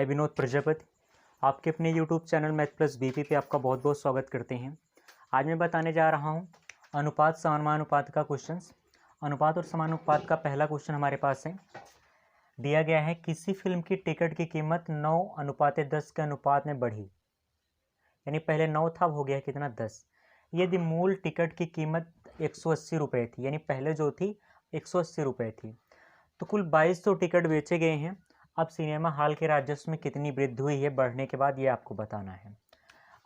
मैं विनोद प्रजापति आपके अपने YouTube channel math plus BP पे आपका बहुत बहुत स्वागत करते हैं। आज मैं बताने जा रहा हूँ अनुपात समानुपात का क्वेश्चंस। अनुपात और समानुपात का पहला क्वेश्चन हमारे पास है। दिया गया है किसी फिल्म की टिकट की कीमत 9:10 के अनुपात में बढ़ी, यानी पहले 9 था, अब हो गया कितना 10। यदि मूल टिकट की कीमत 180 रुपये थी, यानी पहले जो थी 180 रुपये थी, तो कुल 2200 टिकट बेचे गए हैं। अब सिनेमा हॉल के राजस्व में कितनी वृद्धि हुई है बढ़ने के बाद, ये आपको बताना है।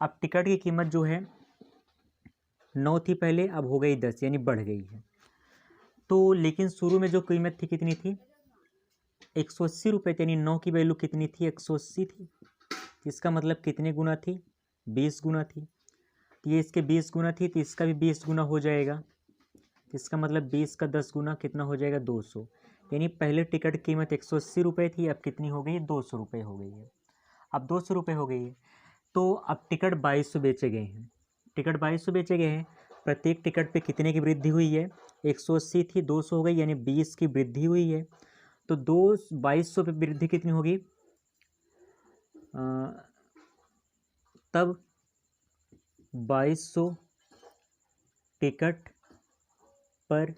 अब टिकट की कीमत जो है 9 थी पहले, अब हो गई 10, यानी बढ़ गई है। तो लेकिन शुरू में जो कीमत थी कितनी थी, 180 रुपये, यानी 9 की वैल्यू कितनी थी, 180 थी। इसका मतलब कितने गुना थी, 20 गुना थी। तो ये इसके 20 गुना थी, तो इसका भी 20 गुना हो जाएगा। इसका मतलब 20 का 10 गुना कितना हो जाएगा, 200। यानी पहले टिकट की कीमत 180 रुपये थी, अब कितनी हो गई, 200 रुपये हो गई है। अब 200 रुपये हो गई है, तो अब टिकट 2200 बेचे गए हैं। टिकट 2200 बेचे गए हैं। प्रत्येक टिकट पे कितने की वृद्धि हुई है, 180 थी 200 हो गई, यानी 20 की वृद्धि हुई है। तो 2200 पे वृद्धि कितनी होगी, तब 2200 टिकट पर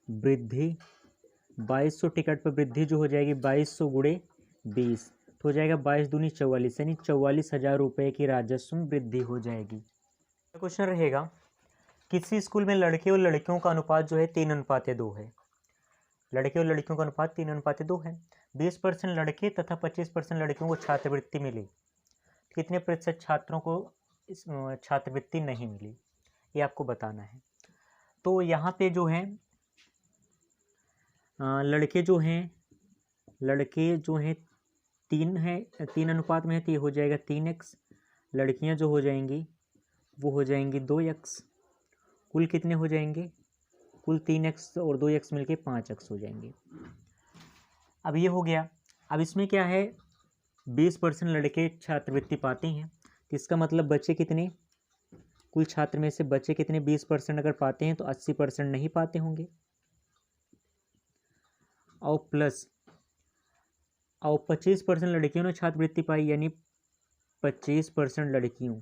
वृद्धि, 2200 टिकट पर वृद्धि जो हो जाएगी 2200 गुणे 20, तो हो जाएगा 22 दूनी 44, यानी 44,000 रुपये की राजस्व में वृद्धि हो जाएगी। क्वेश्चन रहेगा किसी स्कूल में लड़के और लड़कियों का अनुपात जो है 3:2 है। लड़के और लड़कियों का अनुपात 3:2 है। 20% लड़के तथा 25% लड़कियों को छात्रवृत्ति मिली, कितने प्रतिशत छात्रों को छात्रवृत्ति नहीं मिली, ये आपको बताना है। तो यहाँ पे जो है लड़के जो हैं 3 अनुपात में है, तो ये हो जाएगा 3x। लड़कियां जो हो जाएंगी वो हो जाएंगी 2x। कुल कितने हो जाएंगे, कुल 3x और 2x मिलके 5x हो जाएंगे। अब ये हो गया। अब इसमें क्या है, 20% लड़के छात्रवृत्ति पाते हैं, तो इसका मतलब बच्चे कितने, कुल छात्र में से बच्चे कितने 20% अगर पाते हैं तो 80% नहीं पाते होंगे। और प्लस 25% लड़कियों ने छात्रवृत्ति पाई, यानी 25% लड़कियों,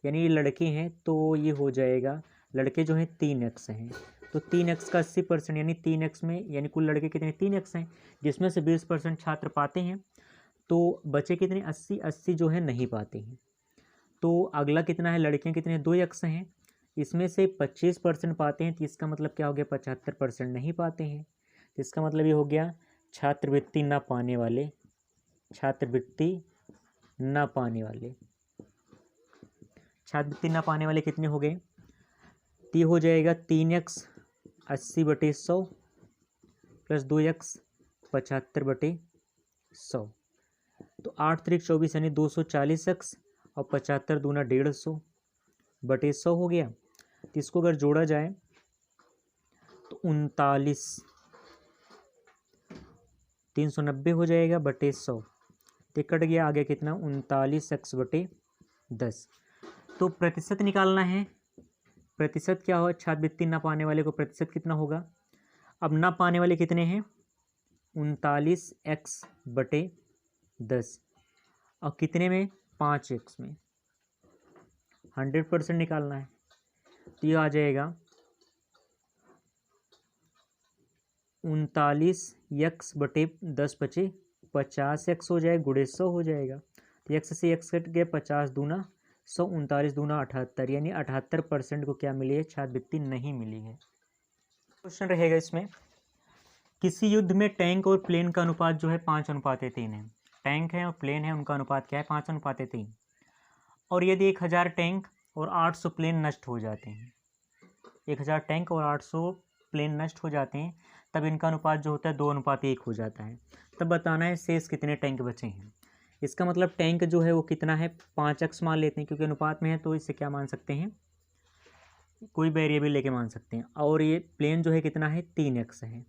यानी ये लड़के हैं तो ये हो जाएगा, लड़के जो हैं 3x हैं, तो 3x का 80%, यानी 3x में, यानी कुल लड़के कितने 3x हैं, जिसमें से 20% छात्र पाते हैं, तो बचे कितने 80 जो है नहीं पाते हैं। तो अगला कितना है, लड़कियां कितने 2x हैं, इसमें से 25% पाते हैं, तो इसका मतलब क्या हो गया, 75% नहीं पाते हैं। तो इसका मतलब ये हो गया छात्रवृत्ति ना पाने वाले, छात्रवृत्ति ना पाने वाले, छात्रवृत्ति ना पाने वाले कितने हो गए, तो ये हो जाएगा 3x 80/100 प्लस 2x 75/100, तो 8 3 24, यानी 240x और 75 दूना 150/100 हो गया। तो इसको अगर जोड़ा जाए तो 39 390 हो जाएगा बटे 100, तो कट गया, आ गया कितना 39x/10। तो प्रतिशत निकालना है, प्रतिशत क्या हो, छात्रवृत्ति ना पाने वाले को प्रतिशत कितना होगा। अब ना पाने वाले कितने हैं, 39x/10, और कितने में 5x में, 100% निकालना है, तो ये आ जाएगा 39x/10 बचे 50x हो जाएगा, गुणे 100 हो जाएगा, तो x से x कट गया, 50 दूना 100, 39 दूना 78, यानी 78% को क्या मिली है, छात्रवृत्ति नहीं मिली है। क्वेश्चन रहेगा इसमें, किसी युद्ध में टैंक और प्लेन का अनुपात जो है 5:3 है। टैंक है और प्लेन है, उनका अनुपात क्या है, 5:3। और यदि 1000 टैंक और 800 प्लेन नष्ट हो जाते हैं, 1000 टैंक और 800 प्लेन नष्ट हो जाते हैं, तब इनका अनुपात जो होता है 2:1 हो जाता है। तब बताना है शेष कितने टैंक बचे हैं। इसका मतलब टैंक जो है वो कितना है, 5x मान लेते हैं, क्योंकि अनुपात में है तो इसे क्या मान सकते हैं, कोई वेरिएबल लेके मान सकते हैं। और ये प्लेन जो है कितना है, 3x है।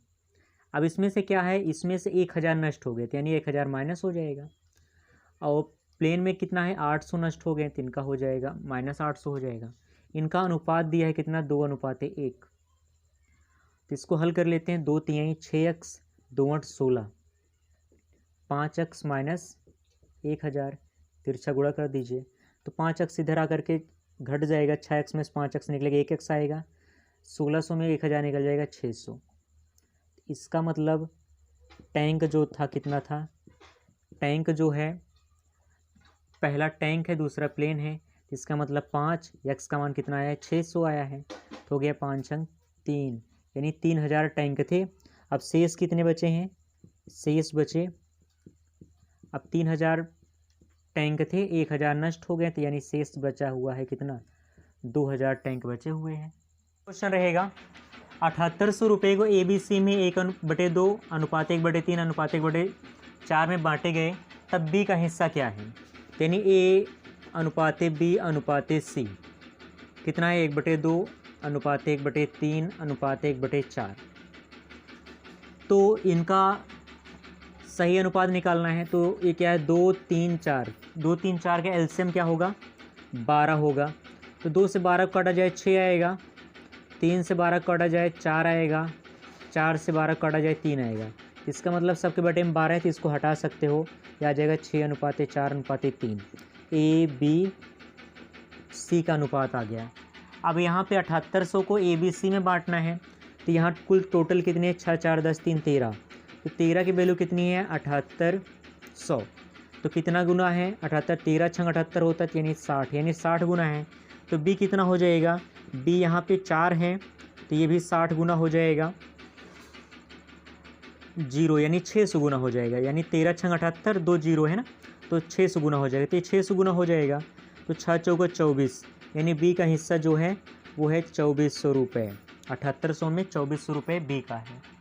अब इसमें से क्या है, इसमें से 1000 नष्ट हो गए थे, यानी 1000 माइनस हो जाएगा। और प्लेन में कितना है, 800 नष्ट हो गए, तो इनका हो जाएगा -800 हो जाएगा। इनका अनुपात दिया है कितना, 2:1। तो इसको हल कर लेते हैं, 2 3 6x 2 8 16, 5x माइनस 1000, तिरछा गुणा कर दीजिए तो 5x इधर आकर के घट जाएगा, 6x में से 5x निकलेगा, 1x आएगा, 1600 में 1000 निकल जाएगा 600। इसका मतलब टैंक जो था कितना था, टैंक जो है पहला टैंक है, दूसरा प्लेन है, इसका मतलब 5, x का मान कितना आया है 600 आया है, तो हो गया 5 अंक 3, यानी 3000 टैंक थे। अब शेष कितने बचे हैं, शेष बचे, अब 3000 टैंक थे, 1000 नष्ट हो गए, तो यानी शेष बचा हुआ है कितना, 2000 टैंक बचे हुए हैं। क्वेश्चन रहेगा 7800 रुपये को ABC में 1/2 अनुपात 1/3 अनुपात 1/4 में बांटे गए, तब B का हिस्सा क्या है, यानी A अनुपात B अनुपात C कितना है 1/2 अनुपात 1/3 अनुपात 1/4। तो इनका सही अनुपात निकालना है, तो ये क्या है 2 3 4, 2 3 4 का एलसीएम क्या होगा 12 होगा, तो 2 से 12 काटा जाए 6 आएगा, 3 से 12 काटा जाए 4 आएगा, 4 से 12 काटा जाए 3 आएगा। इसका मतलब सबके बटे में 12 है, तो इसको हटा सकते हो, यह आ जाएगा 6 अनुपात 4 अनुपात 3, ABC का अनुपात आ गया। अब यहाँ पे 7800 को ABC में बांटना है, तो यहाँ कुल टोटल कितने हैं 6 4 10 3 13, तो 13 की वैल्यू कितनी है 7800, तो कितना गुना है 78, 13 छंग 78 होता है, यानी 60, यानी 60 गुना है। तो B कितना हो जाएगा, B यहाँ पे 4 है, तो ये भी 60 गुना हो जाएगा, 0 यानी 600 गुना हो जाएगा, यानी 13 छंग 78, 2 0 है ना, तो 600 गुना हो जाएगा, तो ये 600 गुना हो जाएगा, तो 6 चौका 24, यानी B का हिस्सा जो है वो है 2400 रुपये, 7800 में 2400 रुपये B का है।